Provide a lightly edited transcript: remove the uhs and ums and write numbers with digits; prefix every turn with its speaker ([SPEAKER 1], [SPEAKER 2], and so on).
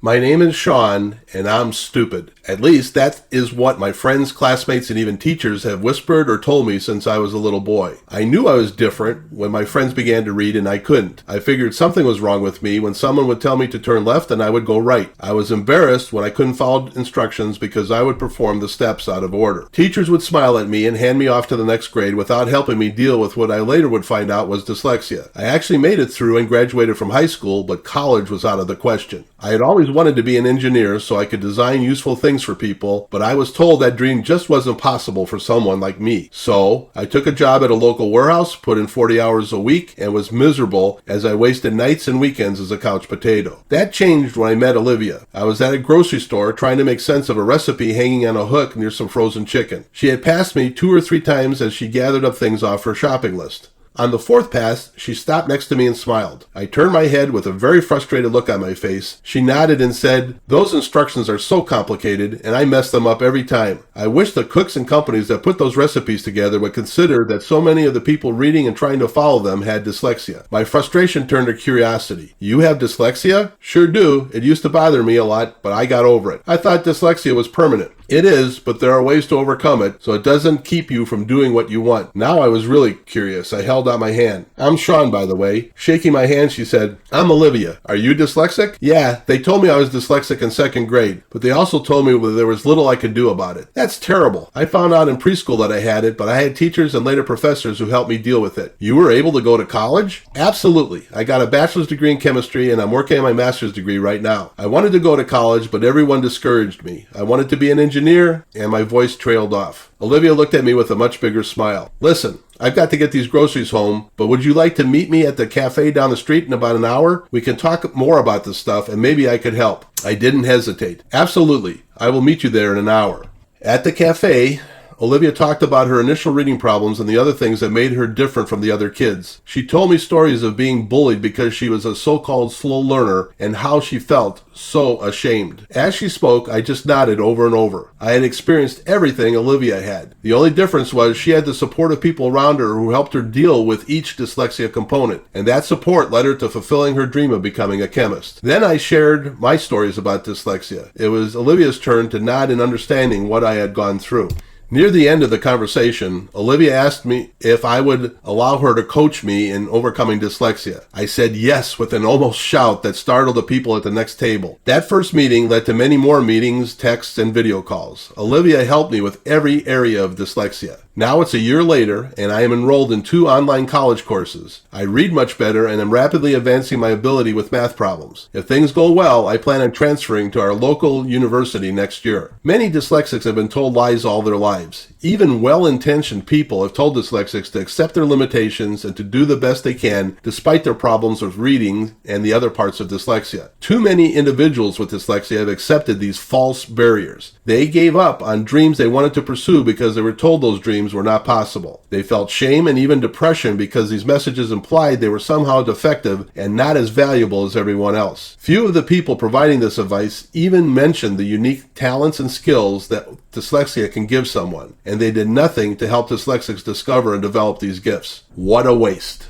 [SPEAKER 1] My name is Sean, and I'm stupid. At least that is what my friends, classmates, and even teachers have whispered or told me since I was a little boy. I knew I was different when my friends began to read and I couldn't. I figured something was wrong with me when someone would tell me to turn left and I would go right. I was embarrassed when I couldn't follow instructions because I would perform the steps out of order. Teachers would smile at me and hand me off to the next grade without helping me deal with what I later would find out was dyslexia. I actually made it through and graduated from high school, but college was out of the question. I had always wanted to be an engineer so I could design useful things for people, but I was told that dream just wasn't possible for someone like me. So I took a job at a local warehouse, put in 40 hours a week, and was miserable as I wasted nights and weekends as a couch potato. That changed when I met Olivia. I was at a grocery store trying to make sense of a recipe hanging on a hook near some frozen chicken. She had passed me 2 or 3 times as she gathered up things off her shopping list. On the 4th pass, she stopped next to me and smiled. I turned my head with a very frustrated look on my face. She nodded and said, "Those instructions are so complicated, and I mess them up every time. I wish the cooks and companies that put those recipes together would consider that so many of the people reading and trying to follow them had dyslexia." My frustration turned to curiosity. "You have dyslexia?" "Sure do. It used to bother me a lot, but I got over it. I thought dyslexia was permanent." "It is, but there are ways to overcome it, so it doesn't keep you from doing what you want." Now I was really curious. I held out my hand. "I'm Sean, by the way." Shaking my hand, she said, "I'm Olivia. Are you dyslexic?" "Yeah, they told me I was dyslexic in 2nd grade, but they also told me there was little I could do about it." "That's terrible. I found out in preschool that I had it, but I had teachers and later professors who helped me deal with it." "You were able to go to college?" "Absolutely. I got a bachelor's degree in chemistry, and I'm working on my master's degree right now. I wanted to go to college, but everyone discouraged me. I wanted to be an engineer, and my voice trailed off. Olivia looked at me with a much bigger smile. "Listen, I've got to get these groceries home, but would you like to meet me at the cafe down the street in about an hour? We can talk more about this stuff, and maybe I could help." I didn't hesitate. "Absolutely. I will meet you there in an hour." At the cafe, Olivia talked about her initial reading problems and the other things that made her different from the other kids. She told me stories of being bullied because she was a so-called slow learner and how she felt so ashamed. As she spoke, I just nodded over and over. I had experienced everything Olivia had. The only difference was she had the support of people around her who helped her deal with each dyslexia component, and that support led her to fulfilling her dream of becoming a chemist. Then I shared my stories about dyslexia. It was Olivia's turn to nod in understanding what I had gone through. Near the end of the conversation, Olivia asked me if I would allow her to coach me in overcoming dyslexia. I said yes with an almost shout that startled the people at the next table. That first meeting led to many more meetings, texts, and video calls. Olivia helped me with every area of dyslexia. Now it's a year later, and I am enrolled in 2 online college courses. I read much better and am rapidly advancing my ability with math problems. If things go well, I plan on transferring to our local university next year. Many dyslexics have been told lies all their lives. Even well-intentioned people have told dyslexics to accept their limitations and to do the best they can despite their problems with reading and the other parts of dyslexia. Too many individuals with dyslexia have accepted these false barriers. They gave up on dreams they wanted to pursue because they were told those dreams were not possible. They felt shame and even depression because these messages implied they were somehow defective and not as valuable as everyone else. Few of the people providing this advice even mentioned the unique talents and skills that dyslexia can give someone, and they did nothing to help dyslexics discover and develop these gifts. What a waste.